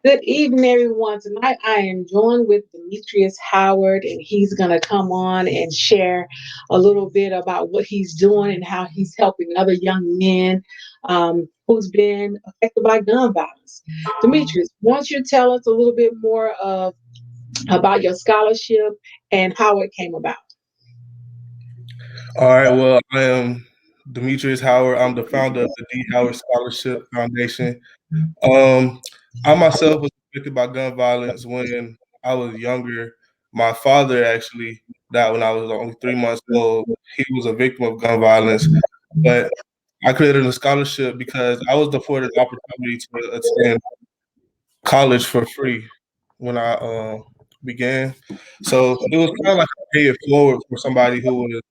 Good evening, everyone. Tonight I am joined with Demetrius Howard, and he's going to come on and share a little bit about what he's doing and how he's helping other young men who's been affected by gun violence. Demetrius, why don't you tell us a little bit more about your scholarship and how it came about? All right. Well, I am Demetrius Howard. I'm the founder of the D. Howard Scholarship Foundation. Um, I myself was affected by gun violence when I was younger. My father actually died when I was only 3 months old. He was a victim of gun violence, but I created a scholarship because I was afforded the opportunity to attend college for free when I began. So it was kind of like a pay it forward for somebody who was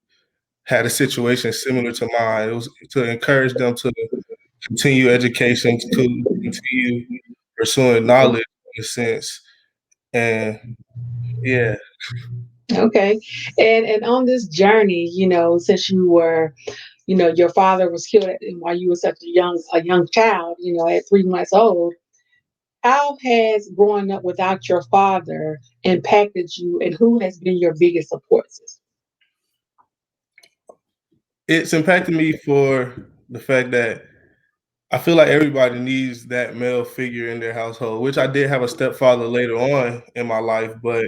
had a situation similar to mine. It was to encourage them to continue education, to continue pursuing knowledge in a sense. And yeah, Okay. And on this journey, since you were, your father was killed while you were such a young child, at 3 months old. How has growing up without your father impacted you, and who has been your biggest support system? it's impacted me for the fact that I feel like everybody needs that male figure in their household, which I did have a stepfather later on in my life, but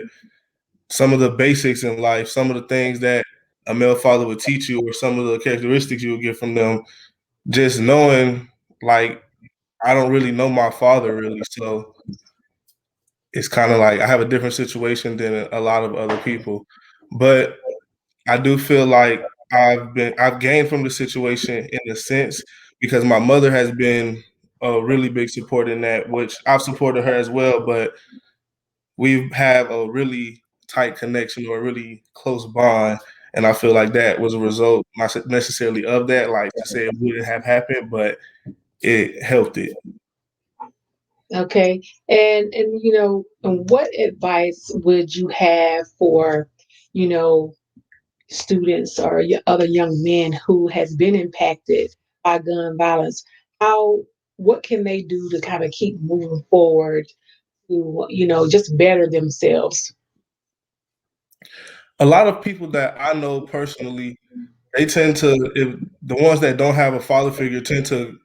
some of the basics in life, some of the things that a male father would teach you, or some of the characteristics you would get from them, just knowing, like, I don't really know my father really, so it's kind of like I have a different situation than a lot of other people. But I do feel like I've gained from the situation in a sense because my mother has been a really big support in that, which I've supported her as well. But we have a really tight connection or a really close bond, and I feel like that was a result not necessarily of that. Like to say it wouldn't have happened, but it helped it. Okay. And what advice would you have for, you know, students or other young men who has been impacted by gun violence? How what can they do to kind of keep moving forward to, just better themselves? A lot of people that I know personally, they tend to, if the ones that don't have a father figure tend to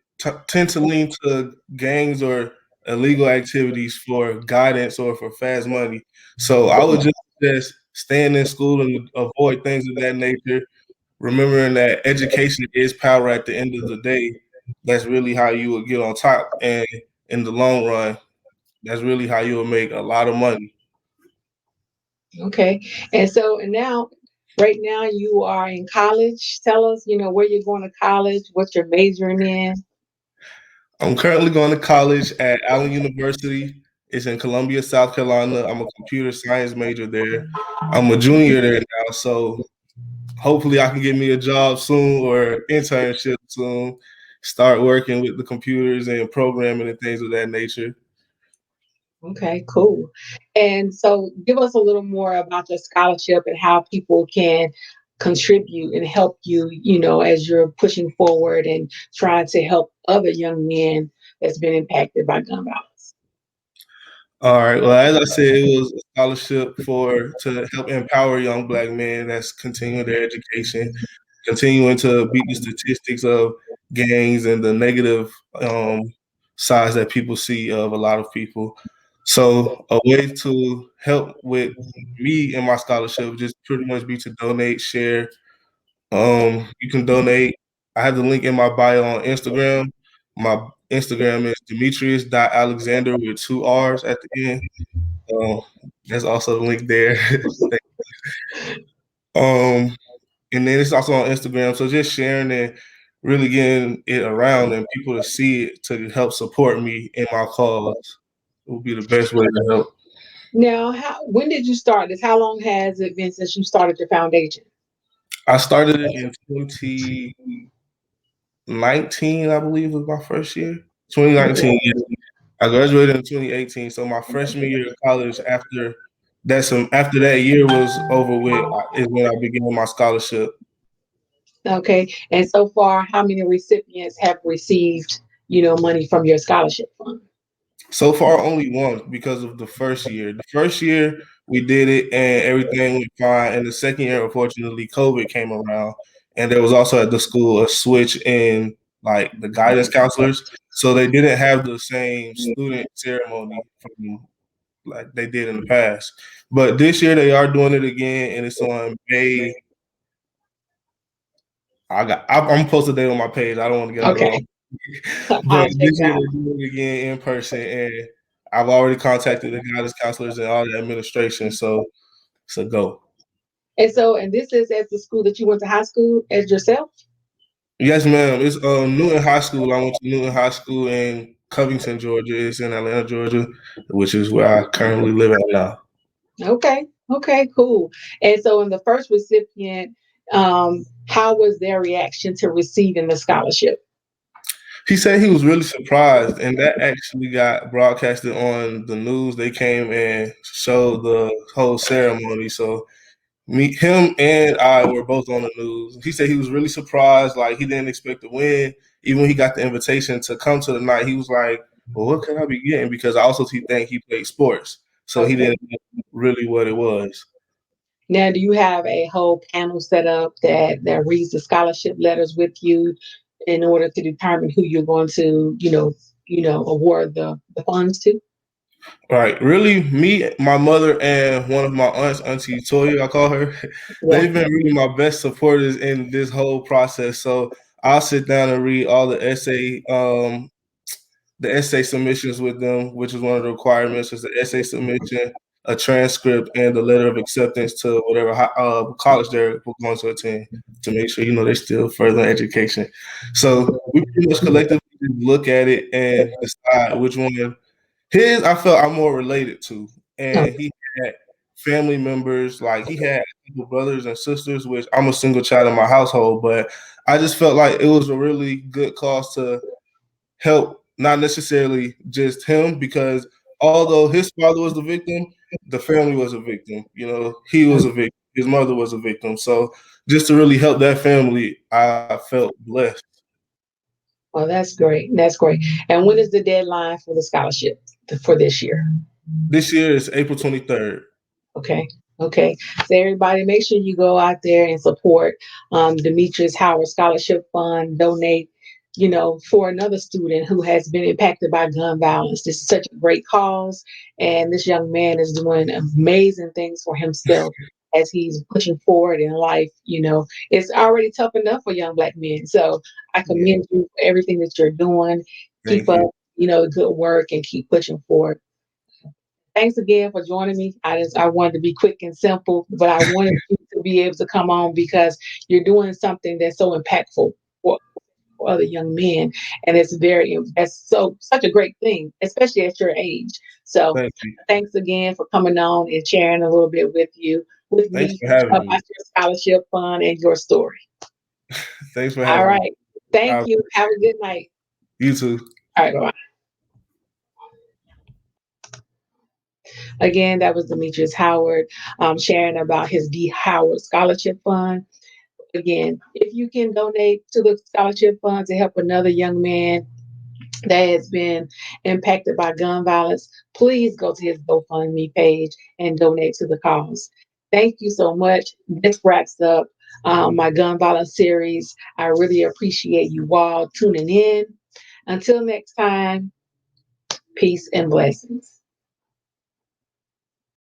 lean to gangs or illegal activities for guidance or for fast money. So I would just suggest staying in school and avoid things of that nature. Remembering that education is power at the end of the day. That's really how you will get on top, and in the long run, that's really how you will make a lot of money. Okay. And right now you are in college. Tell us, where you're going to college, what you're majoring in. I'm currently going to college at Allen University. It's in Columbia, South Carolina. I'm a computer science major there. I'm a junior there now, so hopefully I can get me a job soon or internship soon. Start working with the computers and programming and things of that nature. Okay, cool. And so give us a little more about your scholarship and how people can contribute and help you, as you're pushing forward and trying to help other young men that's been impacted by gun violence. All right. Well, as I said, it was a scholarship for to help empower young black men that's continuing their education, continuing to beat the statistics of gangs and the negative um, sides that people see of a lot of people. So a way to help with me and my scholarship would just pretty much be to donate, share. You can donate. I have the link in my bio on Instagram. My Instagram is Demetrius.Alexander with two R's at the end. Um, there's also the link there. um, and then it's also on Instagram. So just sharing and really getting it around and people to see it to help support me in my cause will be the best way to help. Now, when did you start this? How long has it been since you started your foundation? I started it in 2019, I believe was my first year. 2019. Yeah. I graduated in 2018. So my freshman year of college, after that year was over with, is when I began my scholarship. Okay. And so far, how many recipients have received, money from your scholarship fund? So far, only one because of the first year. The first year we did it and everything went fine. And the second year, unfortunately, COVID came around, and there was also at the school a switch in like the guidance counselors, so they didn't have the same student ceremony from like they did in the past. But this year they are doing it again, and it's on May. I'm posted date on my page. I don't want to get out of the Okay, wrong. But I'll check this it year out. they're doing it again in person, and I've already contacted the guidance counselors and all the administration, so it's a go. And so, and this is at the school that you went to high school as yourself? Yes, ma'am. It's Newton High School. I went to Newton High School in Covington, Georgia. It's in Atlanta, Georgia, which is where I currently live at now. Okay, okay, cool. And so, in the first recipient, how was their reaction to receiving the scholarship? He said he was really surprised, and that actually got broadcasted on the news. They came and showed the whole ceremony. So him and I were both on the news. He said he was really surprised, like he didn't expect to win. Even when he got the invitation to come to the night, he was like, "Well, what can I be getting?" Because I also think he played sports, so he Okay. didn't know really what it was. Now, do you have a whole panel set up that reads the scholarship letters with you in order to determine who you're going to, award the funds to? Right. Really, me, my mother, and one of my aunts, Auntie Toya, I call her, Yeah. they've been really my best supporters in this whole process. So I'll sit down and read all the essay submissions with them, which is one of the requirements, is the essay submission, a transcript, and the letter of acceptance to whatever college they're going to attend to make sure, they're still further education. So we pretty much collectively look at it and decide which one. His, I felt I'm more related to, Oh, and he had family members, like he had little brothers and sisters, which I'm a single child in my household, but I just felt like it was a really good cause to help, not necessarily just him, because although his father was the victim, the family was a victim. He was a victim. His mother was a victim. So just to really help that family, I felt blessed. well, that's great. That's great. And when is the deadline for the scholarship for this year? This year is April 23rd. Okay. Okay. So everybody, make sure you go out there and support Demetrius Howard Scholarship Fund. Donate, for another student who has been impacted by gun violence. This is such a great cause, and this young man is doing amazing things for himself as he's pushing forward in life. It's already tough enough for young Black men. So I Yeah, commend you for everything that you're doing. Keep thank up, you. good work, and keep pushing forward. Thanks again for joining me. I wanted to be quick and simple, but I wanted you to be able to come on because you're doing something that's so impactful for other young men, and that's such a great thing, especially at your age. So, Thank you. thanks again for coming on and sharing a little bit with Thanks me for having about me. your scholarship fund and your story. Thanks for All having me. right, thank I, you. Have a good night. you too. All right, bye. Again, that was Demetrius Howard sharing about his D. Howard Scholarship Fund. Again, if you can donate to the scholarship fund to help another young man that has been impacted by gun violence, please go to his GoFundMe page and donate to the cause. Thank you so much. This wraps up my gun violence series. I really appreciate you all tuning in. Until next time, peace and blessings.